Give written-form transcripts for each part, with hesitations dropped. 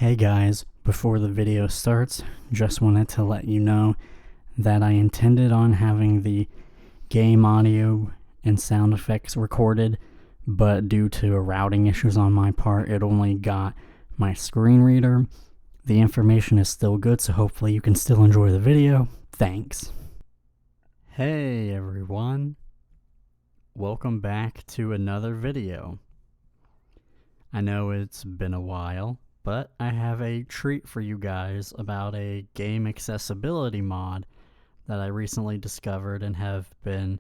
Hey guys, before the video starts, just wanted to let you know that I intended on having the game audio and sound effects recorded, but due to routing issues on my part, it only got my screen reader. The information is still good, so hopefully you can still enjoy the video. Thanks. Hey everyone, welcome back to another video. I know it's been a while, but I have a treat for you guys about a game accessibility mod that I recently discovered and have been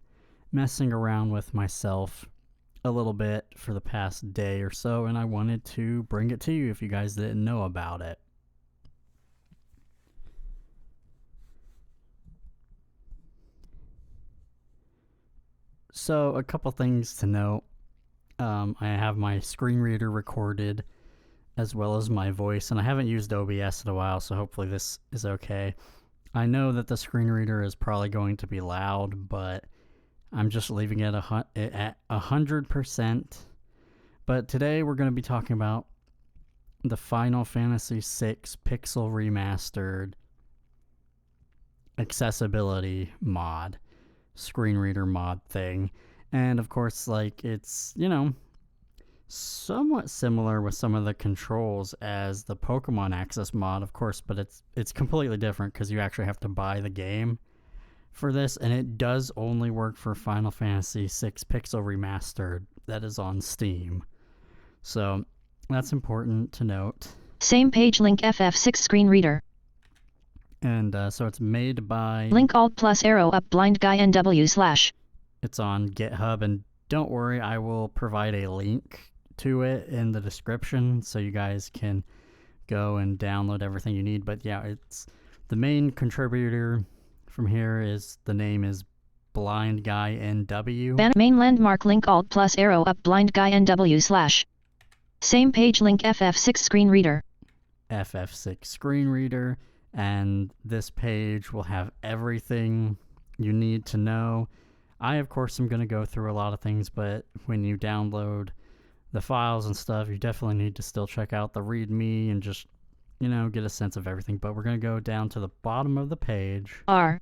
messing around with myself a little bit for the past day or so, and I wanted to bring it to you if you guys didn't know about it. So, a couple things to note. I have my screen reader recorded as well as my voice, and I haven't used OBS in a while, so hopefully this is okay. I know that the screen reader is probably going to be loud, but I'm just leaving it at 100%. But today we're going to be talking about the Final Fantasy VI Pixel Remastered accessibility mod, screen reader mod thing. And of course, like, it's, somewhat similar with some of the controls as the Pokemon Access mod, of course, but it's completely different because you actually have to buy the game for this, and it does only work for Final Fantasy VI Pixel Remastered that is on Steam. So that's important to note. Same page link FF6 screen reader. And so it's made by... Link alt plus arrow up blind guy NW/. It's on GitHub, and don't worry, I will provide a link to it in the description so you guys can go and download everything you need. But yeah, it's the main contributor from here is, the name is Blind Guy NW. Main landmark link alt plus arrow up blind guy NW/. Same page link FF6 screen reader. FF6 screen reader, and this page will have everything you need to know. I, of course, am going to go through a lot of things, but when you download the files and stuff, you definitely need to still check out the README and just, get a sense of everything. But we're going to go down to the bottom of the page. R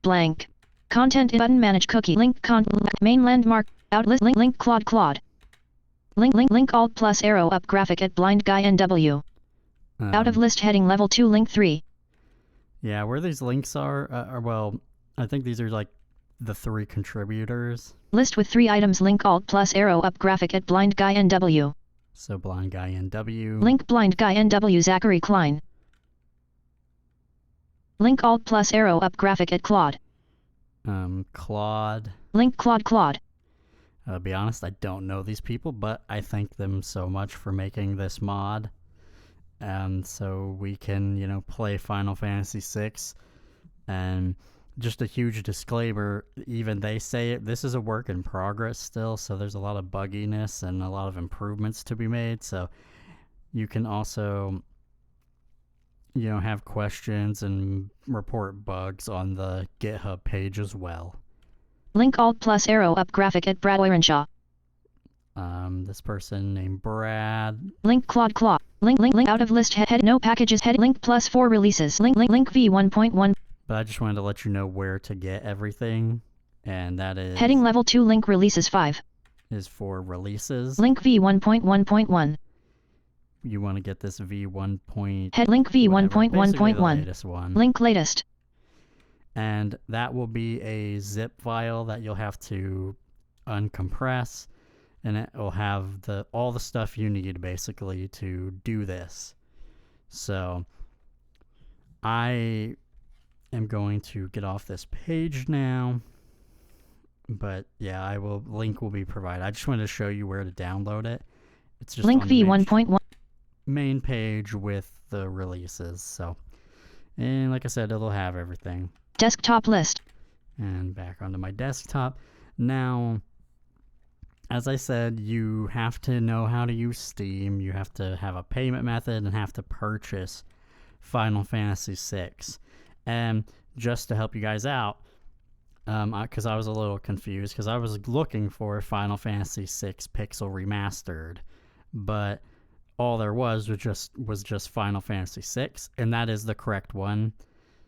blank content button manage cookie link main landmark out list link Claude link alt plus arrow up graphic at blind guy NW. Out of list heading level 2 link 3. Yeah, where these links are well, I think these are like the 3 contributors. List with 3 items link alt plus arrow up graphic at blind guy NW. So Blind Guy NW. Link blind guy NW Zachary Klein. Link alt plus arrow up graphic at Claude. Claude. Link Claude. I'll be honest, I don't know these people, but I thank them so much for making this mod. So we can, play Final Fantasy VI. And just a huge disclaimer, even they say this is a work in progress still, so there's a lot of bugginess and a lot of improvements to be made. So you can also, have questions and report bugs on the GitHub page as well. Link alt plus arrow up graphic at Brad Oirenshaw. This person named Brad. Link Claude. Link out of list head no packages head link plus 4 releases. Link V1.1. But I just wanted to let you know where to get everything, and that is... Heading level 2 link releases 5. Is for releases. Link V1.1.1. You want to get this V1. Head link V1.1.1. Latest one. Link latest. And that will be a zip file that you'll have to uncompress, and it will have all the stuff you need basically to do this. So I am going to get off this page now, but yeah, link will be provided. I just wanted to show you where to download it. It's just link V1.1 main page with the releases. So, and like I said, it'll have everything. Desktop list. And back onto my desktop. Now, as I said, you have to know how to use Steam. You have to have a payment method and have to purchase Final Fantasy VI. And just to help you guys out, because I was a little confused, because I was looking for Final Fantasy VI Pixel Remastered, but all there was just Final Fantasy VI, and that is the correct one.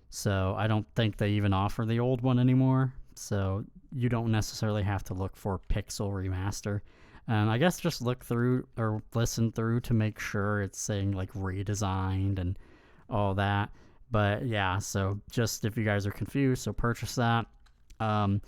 So I don't think they even offer the old one anymore. So you don't necessarily have to look for Pixel Remaster. I guess just look through or listen through to make sure it's saying like redesigned and all that. But yeah, so just if you guys are confused, so purchase that. I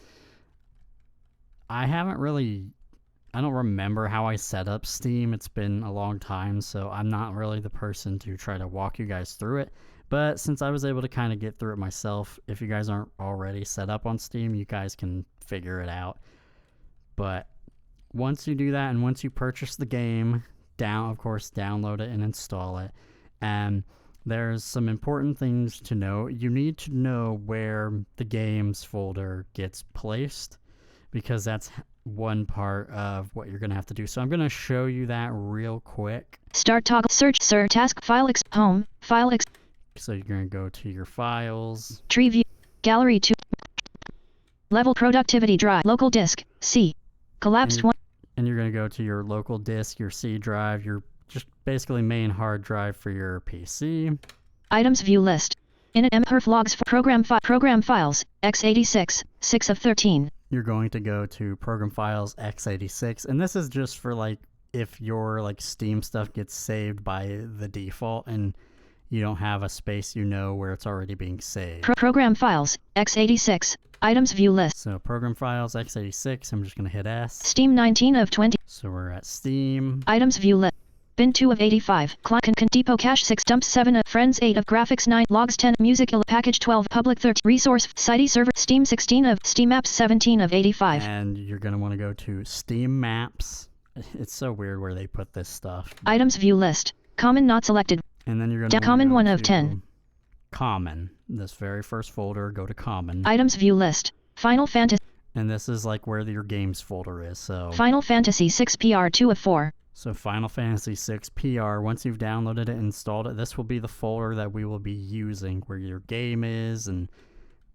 don't remember how I set up Steam. It's been a long time, so I'm not really the person to try to walk you guys through it. But since I was able to kind of get through it myself, if you guys aren't already set up on Steam, you guys can figure it out. But once you do that, and once you purchase the game, of course, download it and install it. And there's some important things to know. You need to know where the games folder gets placed, because that's one part of what you're going to have to do. So I'm going to show you that real quick. Start toggle search sir task file home file So you're going to go to your files. Tree view gallery 2 level productivity drive local disk C collapsed one. And you're going to go to your local disk, your C drive, your just basically main hard drive for your PC. Items view list. In it mperf logs for program files x86 6 of 13. You're going to go to program files x86, and this is just for like if your like Steam stuff gets saved by the default and you don't have a space where it's already being saved. Program files x86 items view list. So program files x86, I'm just going to hit S. Steam 19 of 20. So we're at Steam. Items view list. Bin 2 of 85. Client depot cache 6 dump 7 of friends 8 of graphics 9 logs 10 music package 12 public 13 resource site server Steam 16 of Steam apps 17 of 85. And you're going to want to go to Steam Maps. It's so weird where they put this stuff. Items view list. Common not selected. And then you're going to common 1 of 10. Common. This very first folder, go to Common. Items view list. Final Fantasy. And this is like where your games folder is. So Final Fantasy 6 PR 2 of 4. So Final Fantasy 6 PR, once you've downloaded it and installed it, this will be the folder that we will be using where your game is and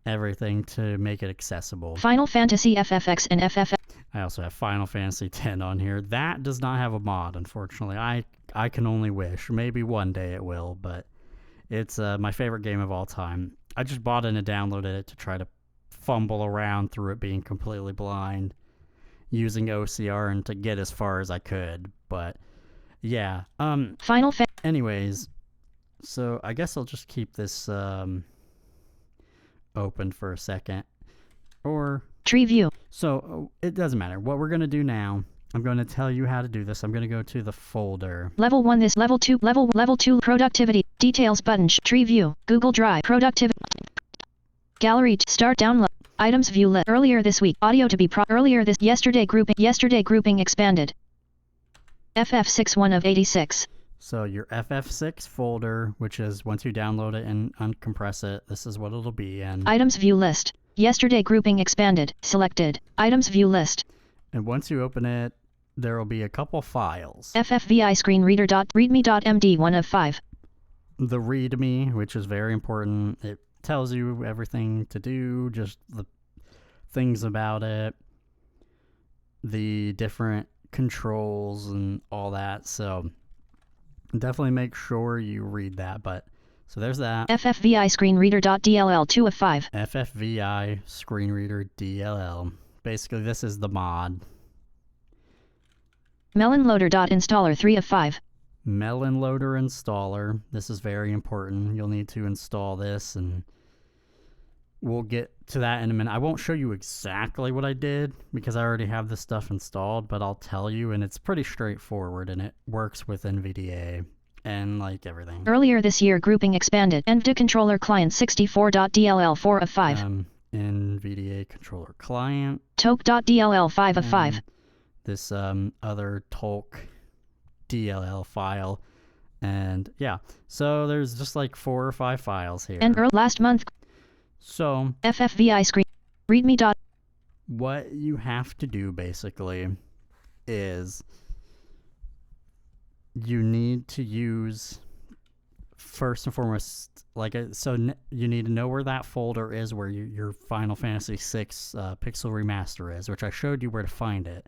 everything to make it accessible. Final Fantasy FFX and FFX. I also have Final Fantasy X on here. That does not have a mod, unfortunately. I can only wish. Maybe one day it will, but it's my favorite game of all time. I just bought it and downloaded it to try to fumble around through it being completely blind, using OCR and to get as far as I could. But yeah, anyways, so I guess I'll just keep this open for a second, or tree view. So it doesn't matter what we're gonna do now. I'm going to tell you how to do this. I'm going to go to the folder. Level 1 this level 2 level 2 productivity details button tree view Google Drive productivity gallery start download items view list earlier this week audio to be yesterday grouping expanded FF6 1 of 86. So your FF6 folder, which is once you download it and uncompress it, this is what it'll be in. Items view list yesterday grouping expanded selected items view list. And once you open it, there will be a couple files. FFVI screen reader.readme.md 1 of 5. The README, which is very important. It tells you everything to do, just the things about it, the different controls and all that. So definitely make sure you read that. But so there's that. FFVI screen reader.dll 2 of 5. FFVI screen reader DLL. Basically, this is the mod. Melon loader.installer 3 of 5. Melon loader installer. This is very important. You'll need to install this, and we'll get to that in a minute. I won't show you exactly what I did because I already have this stuff installed, but I'll tell you, and it's pretty straightforward, and it works with NVDA and like everything. Earlier this year, grouping expanded. NVDA controller client 64.dll 4 of 5. NVDA controller client. Toke.dll 5 of 5. This other Toke DLL file. And yeah, so there's just like 4 or 5 files here. And last month. So FFVI screen readme. What you have to do basically is you need to use first and foremost, you need to know where that folder is where your Final Fantasy VI Pixel Remaster is, which I showed you where to find it.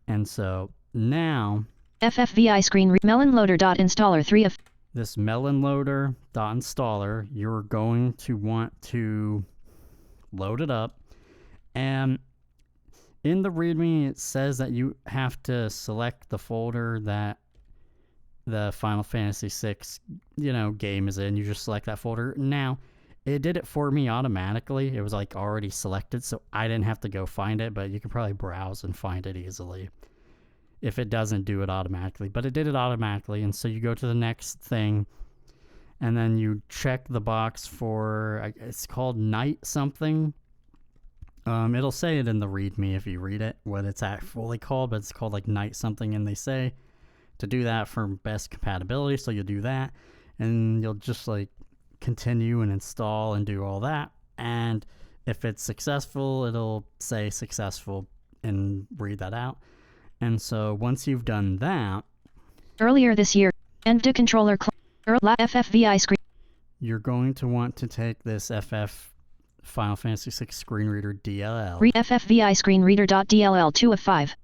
And so now FFVI screen melonloader.installer 3 of this melonloader.installer, you're going to want to load it up, and in the README it says that you have to select the folder that the Final Fantasy VI, game is in. You just select that folder. Now, it did it for me automatically. It was like already selected, so I didn't have to go find it, but you can probably browse and find it easily if it doesn't do it automatically. But it did it automatically, and so you go to the next thing, and then you check the box for, it's called Night something. It'll say it in the README if you read it, what it's actually called, but it's called like Night something, and they say to do that for best compatibility, so you'll do that, and you'll just like continue and install and do all that, and if it's successful, it'll say successful and read that out. And so once you've done that, earlier this year, end to controller FFVI screen. You're going to want to take this Final Fantasy VI screen reader DLL. FFVI screen reader.dll 2 of 5.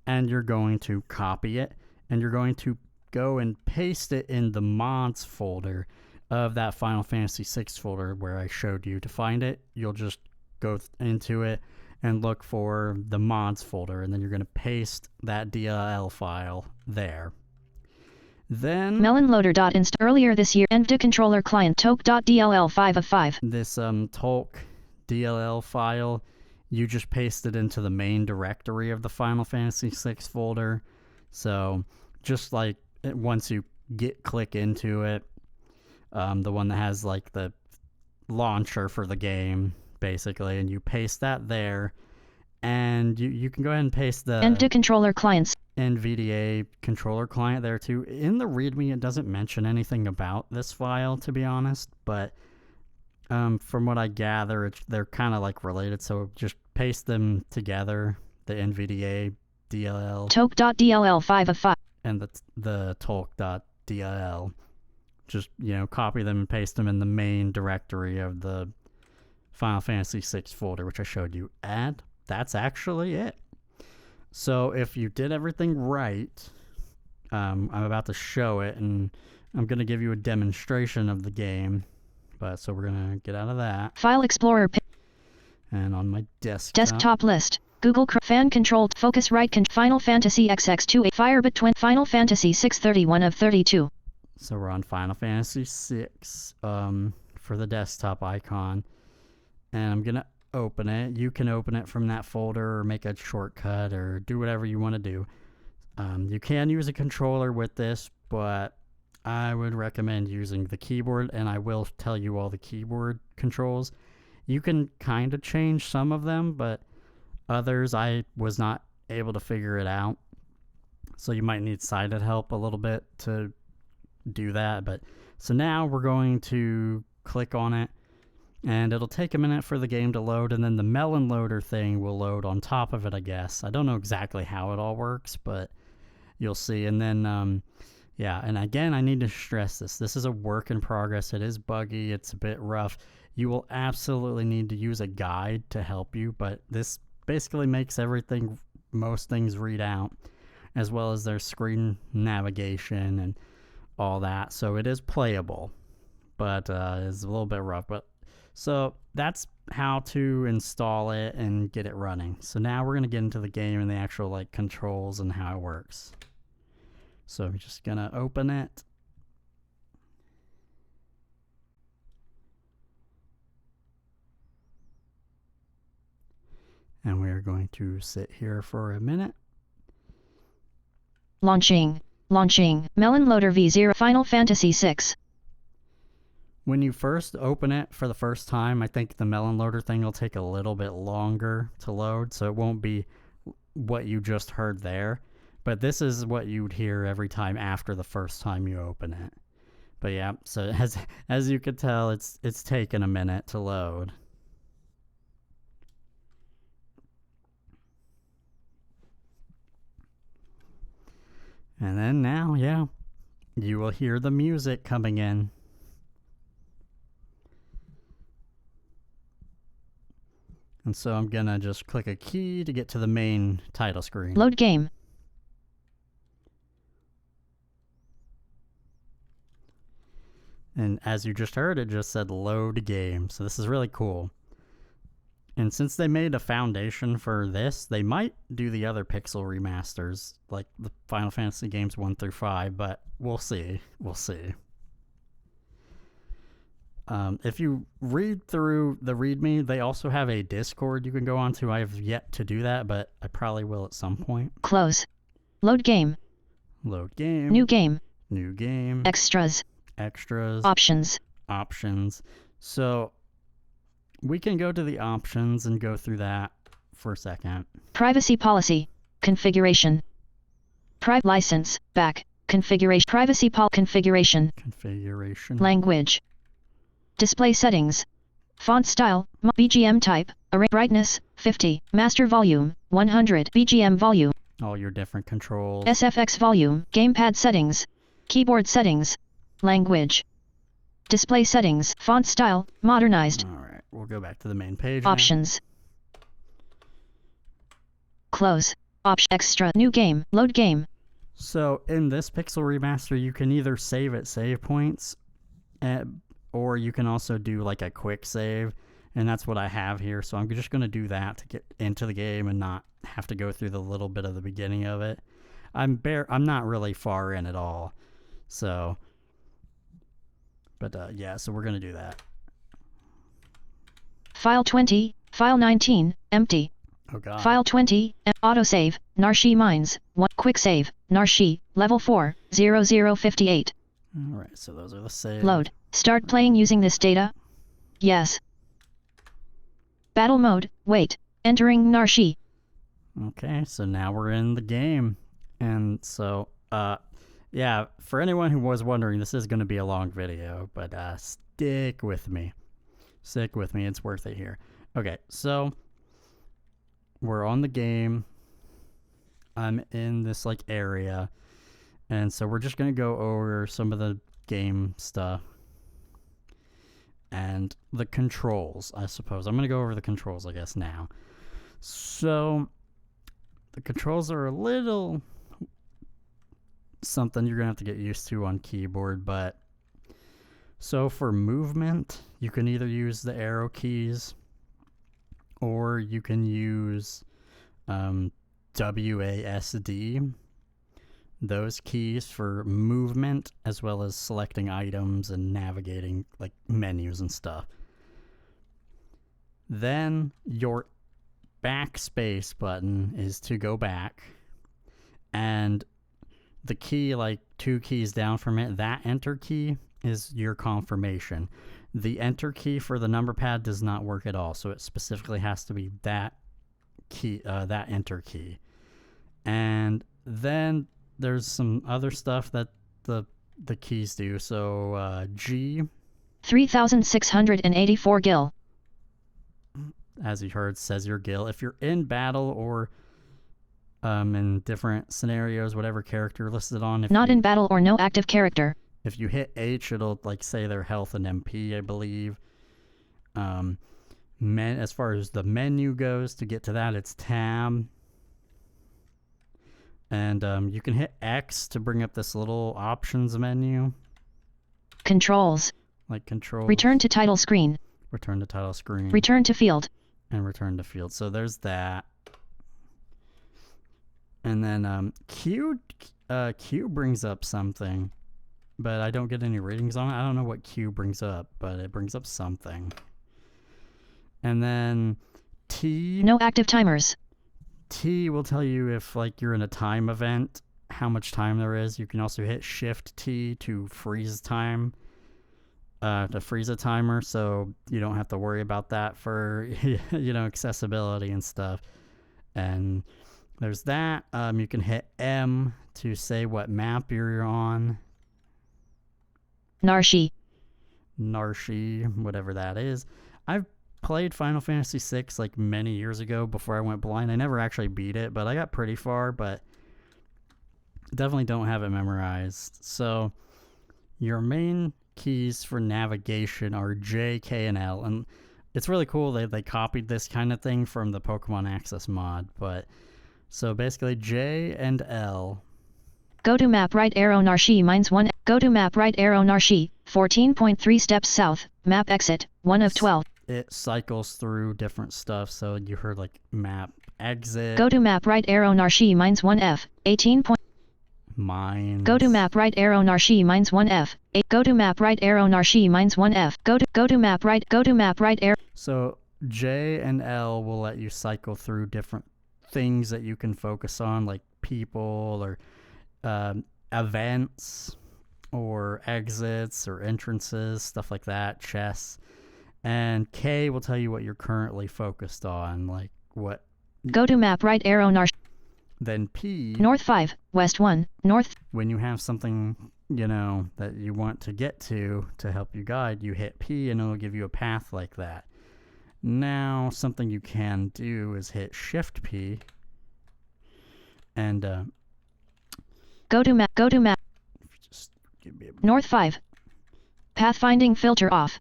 And you're going to copy it, and you're going to go and paste it in the mods folder of that Final Fantasy VI folder where I showed you to find it. You'll just go into it and look for the mods folder, and then you're going to paste that DLL file there. Then melonloader.inst earlier this year end to controller client toke.dll 5 of 5. This toke DLL file, you just paste it into the main directory of the Final Fantasy VI folder. So just like once you click into it, the one that has like the launcher for the game basically, and you paste that there, and you can go ahead and paste the end to controller clients NVDA controller client there too. In the README it doesn't mention anything about this file, to be honest, but from what I gather they're kind of like related, so just paste them together, the NVDA DLL toke.dll 5 of 5 and the toke.dll. Just copy them and paste them in the main directory of the Final Fantasy VI folder, which I showed you. And that's actually it. So if you did everything right, I'm about to show it, and I'm going to give you a demonstration of the game. But so we're going to get out of that. File Explorer. And on my desktop list. Google fan controlled focus right Final Fantasy XX2 Firebit Twin Final Fantasy 631 of 32. So we're on Final Fantasy VI for the desktop icon. And I'm going to open it. You can open it from that folder or make a shortcut or do whatever you want to do. You can use a controller with this, but I would recommend using the keyboard, and I will tell you all the keyboard controls. You can kind of change some of them, but others I was not able to figure it out. So you might need sighted help a little bit to do that. But so now we're going to click on it, and it'll take a minute for the game to load, and then the melon loader thing will load on top of it, I guess. I don't know exactly how it all works, but you'll see. And then yeah, and again, I need to stress this is a work in progress. It is buggy, it's a bit rough. You will absolutely need to use a guide to help you, but this basically makes most things read out, as well as their screen navigation and all that. So it is playable, but it's a little bit rough. But so that's how to install it and get it running. So now we're going to get into the game and the actual like controls and how it works. So I'm just going to open it. And we are going to sit here for a minute. Launching. Melon Loader V0 Final Fantasy VI. When you first open it for the first time, I think the melon loader thing will take a little bit longer to load, so it won't be what you just heard there. But this is what you'd hear every time after the first time you open it. But yeah, so as you could tell, it's taken a minute to load. And then now, yeah, you will hear the music coming in. And so I'm gonna just click a key to get to the main title screen. Load game. And as you just heard, it just said load game. So this is really cool. And since they made a foundation for this, they might do the other pixel remasters, like the Final Fantasy games 1 through 5, but we'll see. We'll see. If you read through the README, they also have a Discord you can go on to. I have yet to do that, but I probably will at some point. Close. Load game. Load game. New game. New game. Extras. Extras. Options. Options. So we can go to the options and go through that for a second. Privacy policy. Configuration. License. Back. Configuration. Configuration. Configuration. Language. Display settings. Font style. BGM type. Array brightness. 50. Master volume. 100. BGM volume. All your different controls. SFX volume. Gamepad settings. Keyboard settings. Language. Display settings. Font style. Modernized. Alright, we'll go back to the main page. Options. Close. Extra. New game. Load game. So in this pixel remaster, you can either save at save points, or you can also do like a quick save, and that's what I have here. So I'm just going to do that to get into the game and not have to go through the little bit of the beginning of it. I'm not really far in at all. So, but yeah, so we're going to do that. File 20, file 19, empty. Oh god. File 20, autosave, Narshi Mines, 1, quick save, Narshi, level 4, 0058. Alright, so those are the saves. Load. Start playing using this data? Yes. Battle mode, wait. Entering Narshi. Okay, so now we're in the game. And so, yeah, for anyone who was wondering, this is going to be a long video, but stick with me. Stick with me, it's worth it here. Okay, so we're on the game. I'm in this like area. And so we're just going to go over some of the game stuff. And the controls, I suppose. I'm going to go over the controls, I guess, now. So the controls are a little something you're going to have to get used to on keyboard, but so for movement, you can either use the arrow keys or you can use WASD, those keys for movement, as well as selecting items and navigating like menus and stuff. Then your backspace button is to go back, and the key, like 2 keys down from it, that enter key is your confirmation. The enter key for the number pad does not work at all, so it specifically has to be that key, that enter key. And then there's some other stuff that the keys do. So G, 3684 gil. As you heard, says your gil. If you're in battle or in different scenarios, whatever character listed on. If Not in battle or no active character. If you hit H, it'll like say their health and MP, I believe. As far as the menu goes, to get to that, it's tab. And you can hit X to bring up this little options menu. Controls. Like controls. Return to title screen. Return to title screen. Return to field. And return to field. So there's that. And then Q brings up something, but I don't get any ratings on it. I don't know what Q brings up, but it brings up something. And then T. No active timers. T will tell you if like you're in a time event, how much time there is. You can also hit Shift T to freeze time, to freeze a timer, so you don't have to worry about that for accessibility and stuff. And there's that. You can hit M to say what map you're on. Narshi, whatever that is. I've played Final Fantasy VI like many years ago before I went blind. I never actually beat it, but I got pretty far, but definitely don't have it memorized. So your main keys for navigation are J, K, and L, and it's really cool they copied this kind of thing from the Pokemon Access mod. But so basically J and L. Go to map right arrow Narshi mines 1. Go to map right arrow Narshi 14.3 steps south. Map exit. 1 of 12. It cycles through different stuff. So you heard like map exit. Go to map right arrow Narshi mines 1F. 18. Mines. Go to map right arrow Narshi mines 1F. 8. Go to map right arrow Narshi mines 1F. Go to map right. Go to map right arrow. So J and L will let you cycle through different things that you can focus on, like people or events or exits or entrances, stuff like that, chests. And K will tell you what you're currently focused on, like what. Go to map right arrow Narshi. Then P. North 5, West 1, North. When you have something, you know, that you want to get to help you guide, you hit P and it'll give you a path like that. Now, something you can do is hit Shift P and go to map. Just give me a North 5. Pathfinding filter off.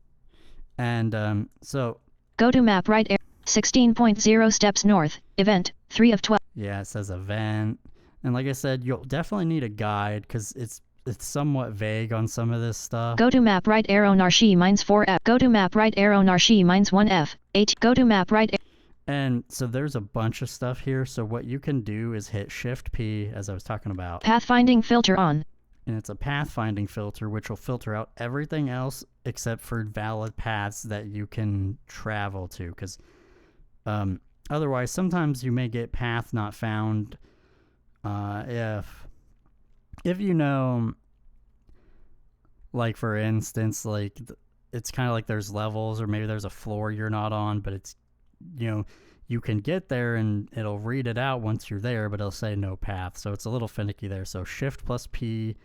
And so go to map right 16.0 steps north. Event 3 of 12. Yeah, it says event, and like I said, you'll definitely need a guide because it's somewhat vague on some of this stuff. Go to map right arrow Narshi mines 4F. Go to map right arrow Narshi mines 1F. 8. Go to map right. And so there's a bunch of stuff here. So what you can do is hit Shift P, as I was talking about. Pathfinding filter on. And it's a pathfinding filter, which will filter out everything else except for valid paths that you can travel to. Because otherwise, sometimes you may get path not found if you know, like for instance, like it's kind of like there's levels or maybe there's a floor you're not on, but it's, you know, you can get there and it'll read it out once you're there, but it'll say no path. So it's a little finicky there. So Shift plus P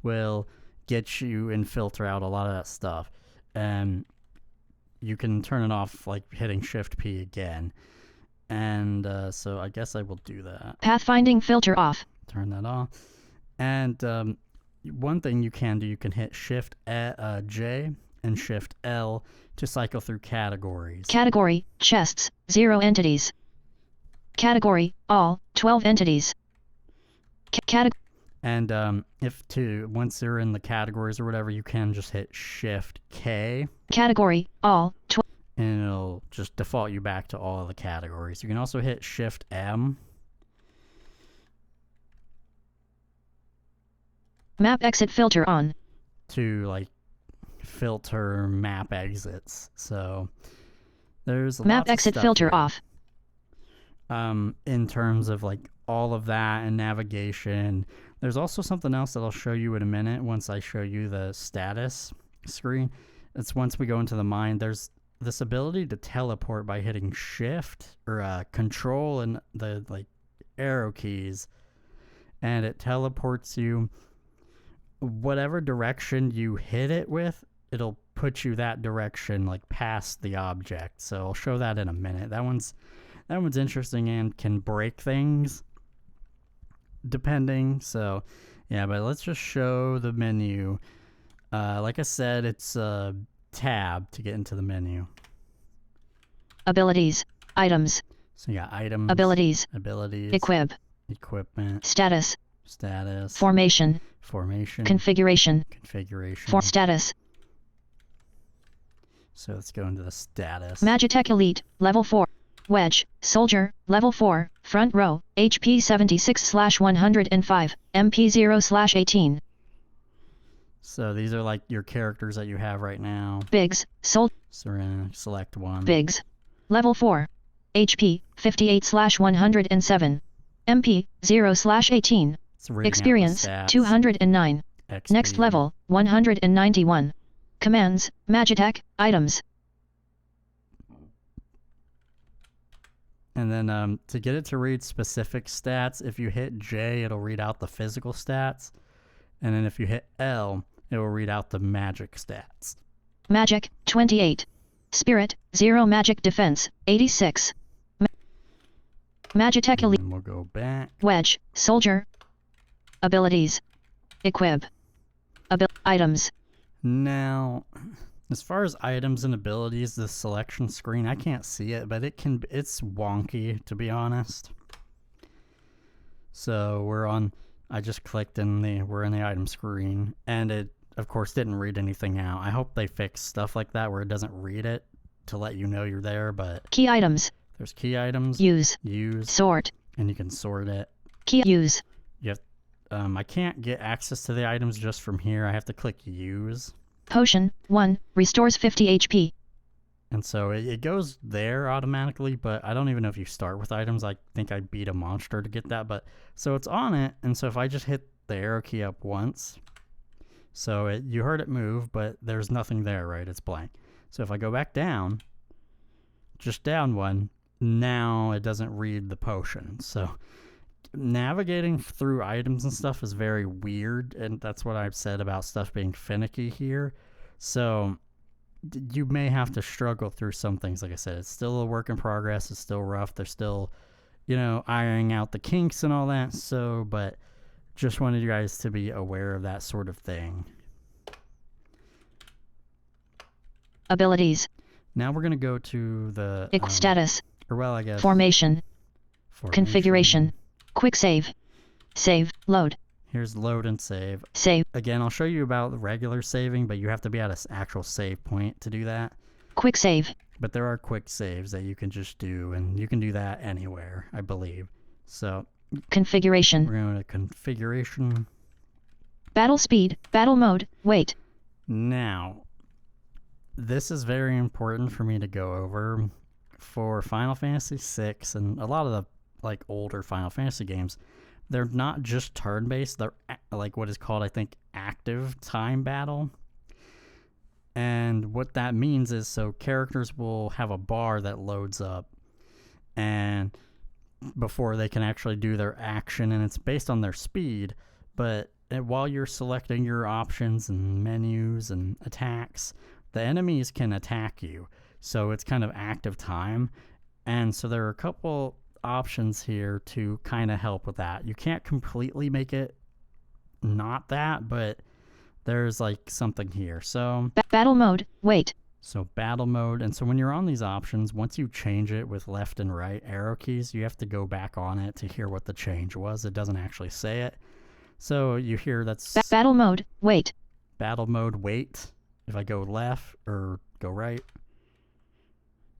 will get you and filter out a lot of that stuff. And you can turn it off like hitting Shift P again. And so I guess I will do that. Pathfinding filter off. Turn that off. And one thing you can do, you can hit Shift J and Shift L to cycle through categories. Category, chests, 0 entities. Category, all, 12 entities. And once you're in the categories or whatever, you can just hit Shift K. Category, all, 12. And it'll just default you back to all of the categories. You can also hit Shift M. Map exit filter on. To like filter map exits. So there's map exit filter here. Off. In terms of like all of that and navigation. There's also something else that I'll show you in a minute once I show you the status screen. It's once we go into the mine, there's this ability to teleport by hitting Shift or Control and the like arrow keys, and it teleports you whatever direction you hit it with. It'll put you that direction, like past the object. So I'll show that in a minute. That one's interesting and can break things depending. So yeah, but let's just show the menu. Like I said, it's a tab to get into the menu. Abilities, items. So you got items, abilities, equipment, status, formation, configuration, for status. So let's go into the status. Magitech Elite, level 4. Wedge, Soldier, level 4, front row, HP 76/105, MP 0/18. So these are like your characters that you have right now. Biggs, So we're gonna select one. Biggs, level 4, HP 58/107, MP 0/18. Experience 209. XP. Next level 191. Commands, Magitech, items. And then to get it to read specific stats, if you hit J, it'll read out the physical stats. And then if you hit L, it will read out the magic stats. Magic, 28. Spirit, 0. Magic defense, 86. Magitech Elite. We'll go back. Wedge, Soldier. Abilities. Equip. Items. Now, as far as items and abilities, the selection screen, I can't see it, but it's wonky, to be honest. So I just clicked we're in the item screen, and of course, didn't read anything out. I hope they fix stuff like that where it doesn't read it to let you know you're there, but... Key items. There's key items. Use. Sort. And you can sort it. Key use. You have... I can't get access to the items just from here. I have to click use. Potion 1 restores 50 HP. And so it goes there automatically, but I don't even know if you start with items. I think I beat a monster to get that, but so it's on it. And so if I just hit the arrow key up once, so you heard it move, but there's nothing there, right? It's blank. So if I go back down, just down one, now it doesn't read the potion. So navigating through items and stuff is very weird, and that's what I've said about stuff being finicky here. So you may have to struggle through some things. Like I said, it's still a work in progress. It's still rough. They're still, ironing out the kinks and all that. So, but just wanted you guys to be aware of that sort of thing. Abilities. Now we're going to go to the... status. Or well, I guess... Formation. Configuration. Quick save. Save. Load. Here's load and save. Save. Again, I'll show you about the regular saving, but you have to be at an actual save point to do that. Quick save. But there are quick saves that you can just do, and you can do that anywhere, I believe. So... Configuration. We're going to configuration. Battle speed. Battle mode. Wait. Now, this is very important for me to go over. For Final Fantasy VI and a lot of the older Final Fantasy games, they're not just turn-based. They're like what is called, I think, active time battle. And what that means is, so characters will have a bar that loads up and before they can actually do their action, and it's based on their speed. But while you're selecting your options and menus and attacks, the enemies can attack you. So it's kind of active time. And so there are a couple options here to kind of help with that. You can't completely make it not that, but there's something here. So battle mode. Wait. So battle mode. And so when you're on these options, once you change it with left and right arrow keys, you have to go back on it to hear what the change was. It doesn't actually say it. So you hear that's battle mode. Wait. Battle mode. Wait. If I go left or go right,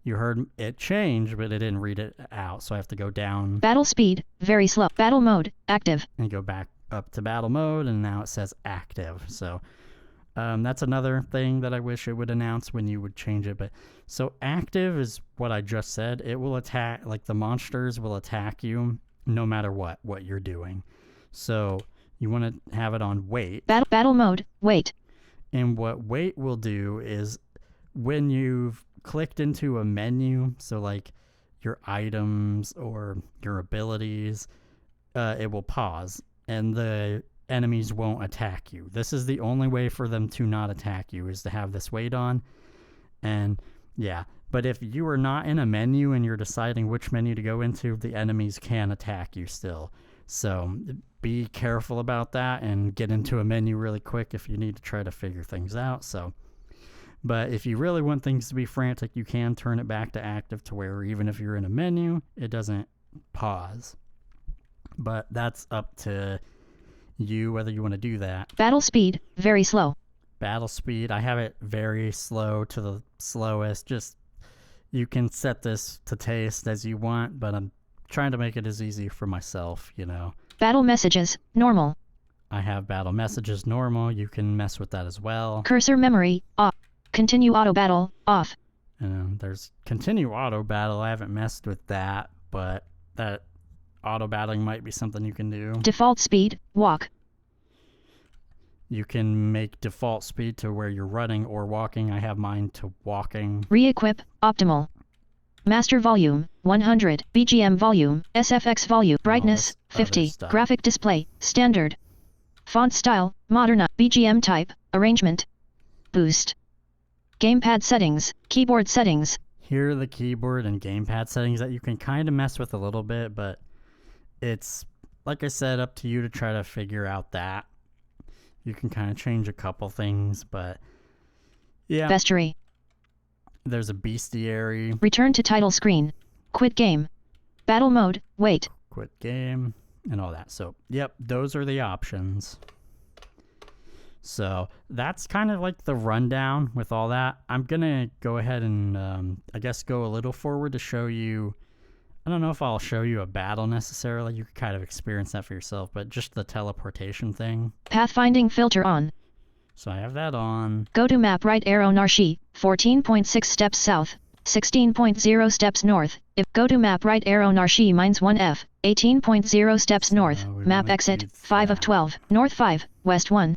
you heard it change, but it didn't read it out. So I have to go down. Battle speed. Very slow. Battle mode. Active. And go back up to battle mode, and now it says active. So that's another thing that I wish it would announce when you would change it. But so active is what I just said. It will attack, the monsters will attack you no matter what you're doing. So you want to have it on wait. Battle mode. Wait. And what wait will do is when you've clicked into a menu, so your items or your abilities, it will pause and the enemies won't attack you. This is the only way for them to not attack you, is to have this wait on. And yeah, but if you are not in a menu and you're deciding which menu to go into, the enemies can attack you still. So be careful about that and get into a menu really quick if you need to try to figure things out. So, but if you really want things to be frantic, you can turn it back to active to where even if you're in a menu, it doesn't pause. But that's up to you whether you want to do that. Battle speed, very slow. Battle speed, I have it very slow to the slowest. Just, you can set this to taste as you want, but I'm trying to make it as easy for myself, Battle messages, normal. I have battle messages normal. You can mess with that as well. Cursor memory, off. Continue auto battle, off. And there's continue auto battle. I haven't messed with that, but that auto battling might be something you can do. Default speed, walk. You can make default speed to where you're running or walking. I have mine to walking. Re-equip, optimal. Master volume, 100. BGM volume, SFX volume. Brightness, 50. Graphic display, standard. Font style, modern. BGM type, arrangement. Boost. Gamepad settings, keyboard settings. Here are the keyboard and gamepad settings that you can kind of mess with a little bit, but it's, like I said, up to you to try to figure out that. You can kind of change a couple things, but yeah. Bestiary. There's a bestiary. Return to title screen. Quit game. Battle mode, wait. Quit game, and all that. So, yep, those are the options. So that's kind of like the rundown with all that. I'm going to go ahead and I guess go a little forward to show you. I don't know if I'll show you a battle necessarily. You can kind of experience that for yourself, but just the teleportation thing. Pathfinding filter on. So I have that on. Go to map right arrow Narshi, 14.6 steps south, 16.0 steps north. If go to map right arrow Narshi -1F, 18.0 steps north. Map exit, 5 of 12, north 5, west 1.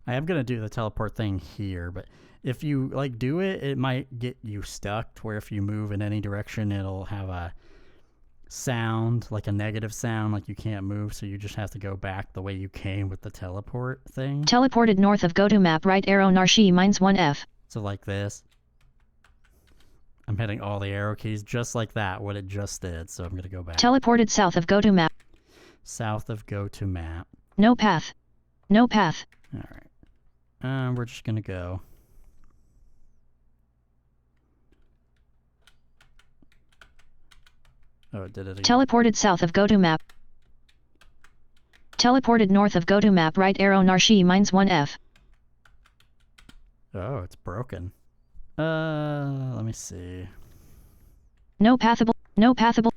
I am going to do the teleport thing here, but if you like do it, it might get you stuck to where if you move in any direction, it'll have a sound, like a negative sound, like you can't move, so you just have to go back the way you came with the teleport thing. Teleported north of go to map right arrow Narshi -1F. So like this. I'm hitting all the arrow keys just like that, what it just did, so I'm going to go back. Teleported south of go to map. South of go to map. No path. No path. Alright. We're just going to go. Oh, it did it again. Teleported south of go to map. Teleported north of go to map right arrow Narshi -1F. Oh, it's broken. Let me see. No pathable. No pathable.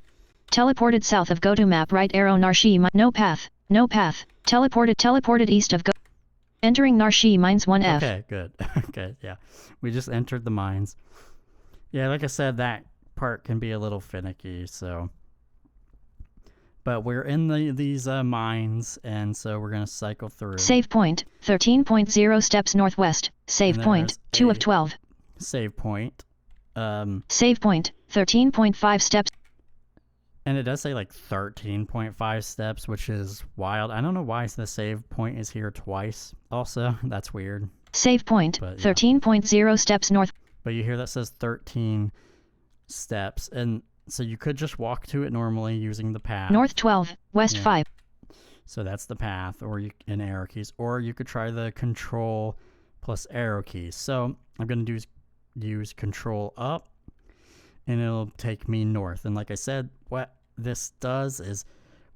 Teleported south of go to map right arrow Narshi no path. No path. Teleported east of go. Entering Narshi -1F. Okay, good. Okay, yeah. We just entered the mines. Yeah, like I said, that part can be a little finicky, so. But we're in these mines, and so we're going to cycle through. Save point, 13.0 steps northwest. Save point, 2 of 12. Save point. Save point, 13.5 steps. And it does say like 13.5 steps, which is wild. I don't know why the save point is here twice. Also, that's weird. Save point, 13.0 steps north. But you hear that says 13 steps, and so you could just walk to it normally using the path. North 12, west 5. So that's the path, or in arrow keys, or you could try the control plus arrow keys. So I'm going to use control up, and it'll take me north. And like I said, what this does is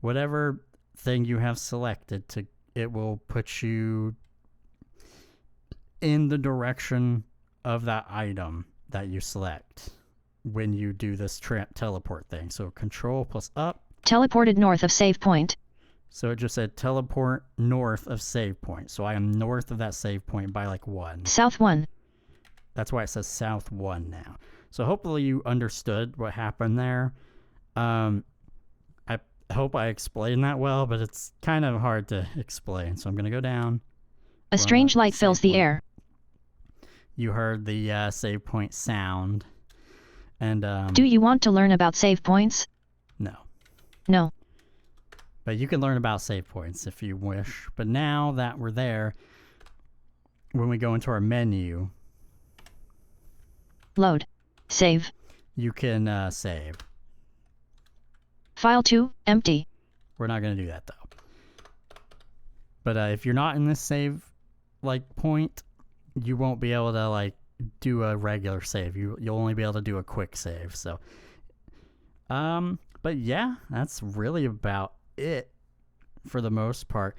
whatever thing you have selected, it will put you in the direction of that item that you select when you do this teleport thing. So control plus up. Teleported north of save point. So it just said teleport north of save point. So I am north of that save point by like 1. South 1. That's why it says south 1 now. So hopefully you understood what happened there. I hope I explained that well, but it's kind of hard to explain. So I'm going to go down. A strange light fills the air. You heard the save point sound. And do you want to learn about save points? No. No. But you can learn about save points if you wish. But now that we're there, when we go into our menu, load, save, you can save. File 2, empty. We're not going to do that though. But if you're not in this save point, you won't be able to do a regular save. You'll only be able to do a quick save. So but yeah, that's really about it for the most part.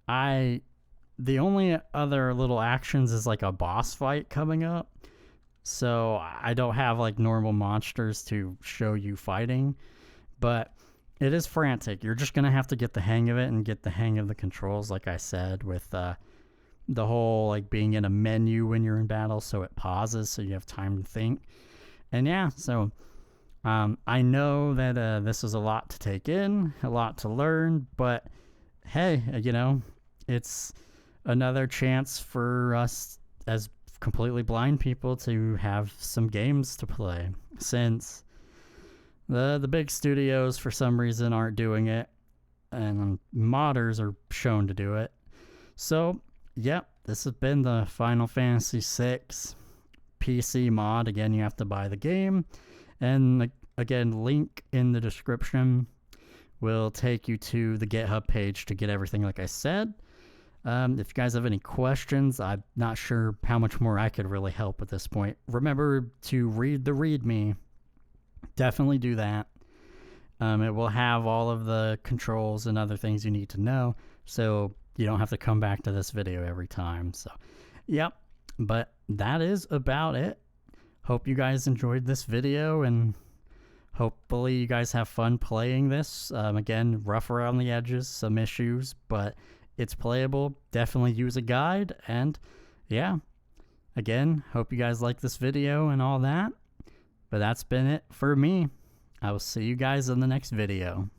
The only other little actions is like a boss fight coming up. So I don't have like normal monsters to show you fighting, but it is frantic. You're just going to have to get the hang of it and get the hang of the controls, like I said, with the whole like being in a menu when you're in battle, so it pauses so you have time to think. And yeah, so I know that this is a lot to take in, a lot to learn, but hey, it's another chance for us as completely blind people to have some games to play, since the big studios for some reason aren't doing it and modders are shown to do it. So yep, this has been the Final Fantasy VI PC mod. Again, you have to buy the game, and again, link in the description will take you to the GitHub page to get everything like I said. If you guys have any questions, I'm not sure how much more I could really help at this point. Remember to read the README. Definitely do that. It will have all of the controls and other things you need to know. So you don't have to come back to this video every time. So, yep. But that is about it. Hope you guys enjoyed this video, and hopefully you guys have fun playing this. Again, rough around the edges, some issues, but it's playable. Definitely use a guide, and yeah. Again, hope you guys like this video and all that. But that's been it for me. I will see you guys in the next video.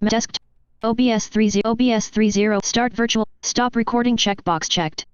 Desktop OBS 30 Start virtual stop recording checkbox checked.